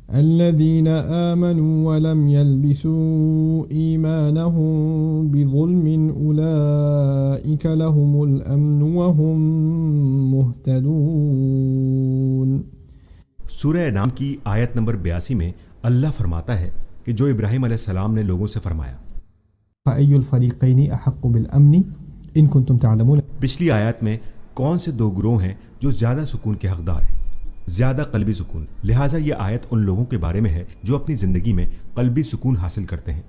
الذين آمنوا ولم يلبسوا إيمانهم بظلم أولئك لهم الأمن وهم مهتدون۔ سورہ انعام کی آیت نمبر 82 میں اللہ فرماتا ہے کہ جو ابراہیم علیہ السلام نے لوگوں سے فرمایا، فأي الفريقين أحق بالأمن إن كنتم تعلمون۔ پچھلی آیت میں کون سے دو گروہ ہیں جو زیادہ سکون کے حقدار ہیں؟ زیادہ قلبی سکون۔ لہٰذا یہ آیت ان لوگوں کے بارے میں ہے جو اپنی زندگی میں قلبی سکون حاصل کرتے ہیں۔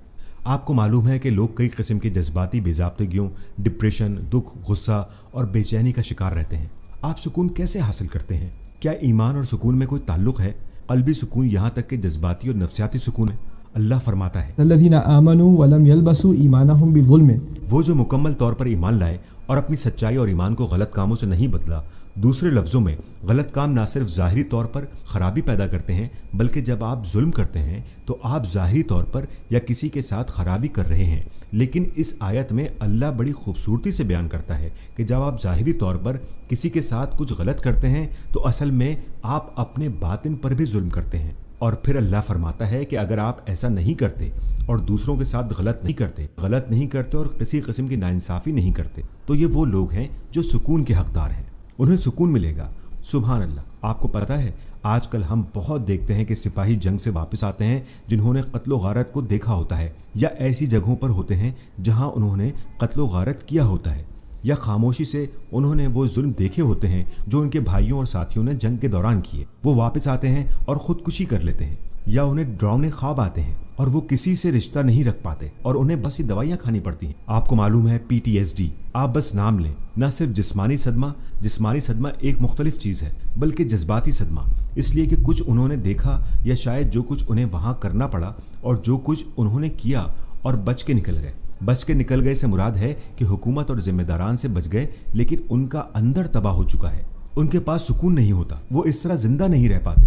آپ کو معلوم ہے کہ لوگ کئی قسم کے جذباتی بے ضابطگیوں، ڈپریشن، دکھ، غصہ اور بے چینی کا شکار رہتے ہیں۔ آپ سکون کیسے حاصل کرتے ہیں؟ کیا ایمان اور سکون میں کوئی تعلق ہے؟ قلبی سکون یہاں تک کہ جذباتی اور نفسیاتی سکون ہے۔ اللہ فرماتا ہے الذين آمنوا ولم يلبسوا إيمانهم بظلم۔ وہ جو مکمل طور پر ایمان لائے اور اپنی سچائی اور ایمان کو غلط کاموں سے نہیں بدلا۔ دوسرے لفظوں میں غلط کام نہ صرف ظاہری طور پر خرابی پیدا کرتے ہیں، بلکہ جب آپ ظلم کرتے ہیں تو آپ ظاہری طور پر یا کسی کے ساتھ خرابی کر رہے ہیں۔ لیکن اس آیت میں اللہ بڑی خوبصورتی سے بیان کرتا ہے کہ جب آپ ظاہری طور پر کسی کے ساتھ کچھ غلط کرتے ہیں تو اصل میں آپ اپنے باطن پر بھی ظلم کرتے ہیں۔ اور پھر اللہ فرماتا ہے کہ اگر آپ ایسا نہیں کرتے اور دوسروں کے ساتھ غلط نہیں کرتے اور کسی قسم کی ناانصافی نہیں کرتے تو یہ وہ لوگ ہیں جو سکون کے حقدار ہیں، انہیں سکون ملے گا۔ سبحان اللہ۔ آپ کو پتہ ہے آج کل ہم بہت دیکھتے ہیں کہ سپاہی جنگ سے واپس آتے ہیں جنہوں نے قتل و غارت کو دیکھا ہوتا ہے، یا ایسی جگہوں پر ہوتے ہیں جہاں انہوں نے قتل و غارت کیا ہوتا ہے، یا خاموشی سے انہوں نے وہ ظلم دیکھے ہوتے ہیں جو ان کے بھائیوں اور ساتھیوں نے جنگ کے دوران کیے۔ وہ واپس آتے ہیں اور خودکشی کر لیتے ہیں، یا انہیں ڈراؤنے خواب آتے ہیں اور وہ کسی سے رشتہ نہیں رکھ پاتے اور انہیں بس یہ دوائیاں کھانی پڑتی ہیں۔ آپ کو معلوم ہے PTSD، آپ بس نام لیں۔ نہ صرف جسمانی صدمہ ایک مختلف چیز ہے، بلکہ جذباتی صدمہ، اس لیے کہ کچھ انہوں نے دیکھا یا شاید جو کچھ انہیں وہاں کرنا پڑا اور جو کچھ انہوں نے کیا اور بچ کے نکل گئے سے مراد ہے کہ حکومت اور ذمہ داران سے بچ گئے، لیکن ان کا اندر تباہ ہو چکا ہے، ان کے پاس سکون نہیں ہوتا، وہ اس طرح زندہ نہیں رہ پاتے۔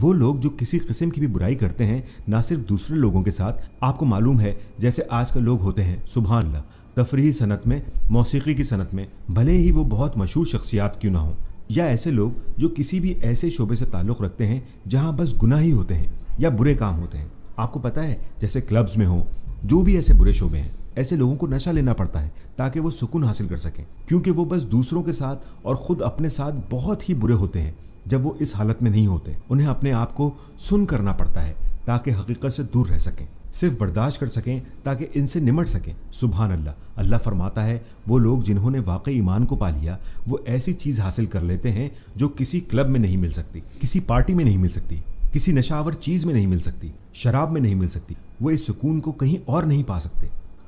وہ لوگ جو کسی قسم کی بھی برائی کرتے ہیں، نہ صرف دوسرے لوگوں کے ساتھ، آپ کو معلوم ہے جیسے آج کل لوگ ہوتے ہیں، سبحان اللہ، تفریحی صنعت میں، موسیقی کی صنعت میں، بھلے ہی وہ بہت مشہور شخصیات کیوں نہ ہوں، یا ایسے لوگ جو کسی بھی ایسے شعبے سے تعلق رکھتے ہیں جہاں بس گناہ ہی ہوتے ہیں یا برے کام ہوتے ہیں۔ آپ کو پتہ ہے جیسے کلبز میں ہوں، جو بھی ایسے برے شعبے ہیں، ایسے لوگوں کو نشہ لینا پڑتا ہے تاکہ وہ سکون حاصل کر سکیں، کیونکہ وہ بس دوسروں کے ساتھ اور خود اپنے ساتھ بہت ہی برے ہوتے ہیں۔ جب وہ اس حالت میں نہیں ہوتے، انہیں اپنے آپ کو سن کرنا پڑتا ہے تاکہ حقیقت سے دور رہ سکیں، صرف برداشت کر سکیں تاکہ ان سے نمٹ سکیں۔ سبحان اللہ۔ اللہ فرماتا ہے وہ لوگ جنہوں نے واقعی ایمان کو پا لیا، وہ ایسی چیز حاصل کر لیتے ہیں جو کسی کلب میں نہیں مل سکتی، کسی پارٹی میں نہیں مل سکتی، کسی نشہ آور چیز میں نہیں مل سکتی، شراب میں نہیں مل سکتی۔ وہ اس سکون کو کہیں اور نہیں پا سکتے۔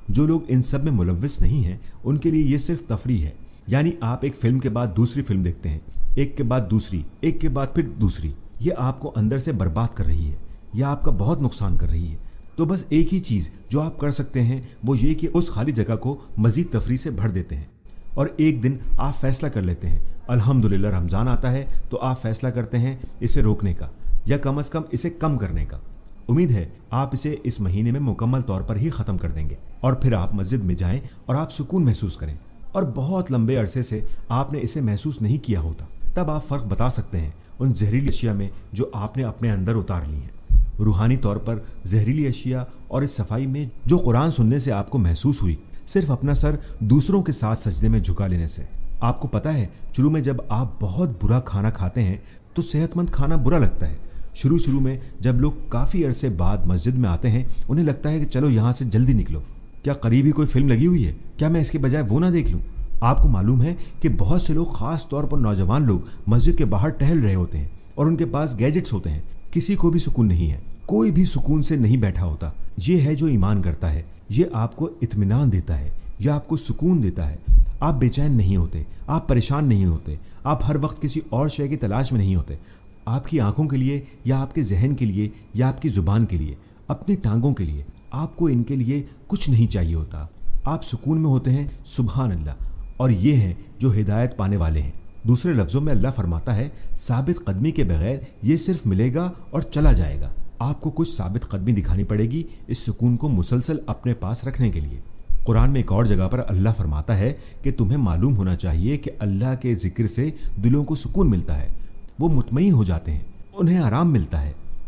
جو لوگ ان سب میں ملوث نہیں ہیں، ان کے لیے یہ صرف تفریح ہے، یعنی آپ ایک فلم کے بعد دوسری فلم دیکھتے ہیں، ایک کے بعد دوسری، ایک کے بعد پھر دوسری، یہ آپ کو اندر سے برباد کر رہی ہے، یہ آپ کا بہت نقصان کر رہی ہے۔ تو بس ایک ہی چیز جو آپ کر سکتے ہیں وہ یہ کہ اس خالی جگہ کو مزید تفریح سے بھر دیتے ہیں، اور ایک دن آپ فیصلہ کر لیتے ہیں، الحمدللہ رمضان آتا ہے تو آپ فیصلہ کرتے ہیں اسے روکنے کا یا کم از کم اسے کم کرنے کا۔ امید ہے آپ اسے اس مہینے میں مکمل طور پر ہی ختم کر دیں گے، اور پھر آپ مسجد میں جائیں اور آپ سکون محسوس کریں، اور بہت لمبے عرصے سے آپ نے اسے محسوس نہیں کیا ہوتا۔ تب آپ فرق بتا سکتے ہیں ان زہریلی اشیاء میں جو آپ نے اپنے اندر اتار لی ہیں، روحانی طور پر زہریلی اشیاء، اور اس صفائی میں جو قرآن سننے سے آپ کو محسوس ہوئی، صرف اپنا سر دوسروں کے ساتھ سجدے میں جھکا لینے سے۔ آپ کو پتہ ہے شروع میں جب آپ بہت برا کھانا کھاتے ہیں تو صحت مند کھانا برا لگتا ہے۔ شروع میں جب لوگ کافی عرصے بعد مسجد میں آتے ہیں، انہیں لگتا ہے کہ چلو یہاں سے جلدی نکلو، کیا قریب ہی کوئی فلم لگی ہوئی ہے، کیا میں اس کے بجائے وہ نہ دیکھ لوں۔ آپ کو معلوم ہے کہ بہت سے لوگ، خاص طور پر نوجوان لوگ، مسجد کے باہر ٹہل رہے ہوتے ہیں اور ان کے پاس گیجٹس ہوتے ہیں، کسی کو بھی سکون نہیں ہے، کوئی بھی سکون سے نہیں بیٹھا ہوتا۔ یہ ہے جو ایمان کرتا ہے، یہ آپ کو اطمینان دیتا ہے، یہ آپ کو سکون دیتا ہے۔ آپ بے چین نہیں ہوتے، آپ پریشان نہیں ہوتے، آپ ہر وقت کسی اور شے کی تلاش میں نہیں ہوتے۔ آپ کی آنکھوں کے لیے یا آپ کے ذہن کے لیے یا آپ کی زبان کے لیے، اپنی ٹانگوں کے لیے، آپ کو ان کے لیے کچھ نہیں چاہیے ہوتا۔ آپ سکون میں ہوتے ہیں، سبحان اللہ۔ اور یہ ہیں جو ہدایت پانے والے ہیں۔ دوسرے لفظوں میں اللہ فرماتا ہے ثابت قدمی کے بغیر یہ صرف ملے گا اور چلا جائے گا۔ آپ کو کچھ ثابت قدمی دکھانی پڑے گی اس سکون کو مسلسل اپنے پاس رکھنے کے لیے۔ قرآن میں ایک اور جگہ پر اللہ فرماتا ہے کہ تمہیں معلوم ہونا چاہیے کہ اللہ کے ذکر سے دلوں کو سکون ملتا ہے، وہ مطمئن ہو جاتے ہیں، انہیں آرام ملتا ہے۔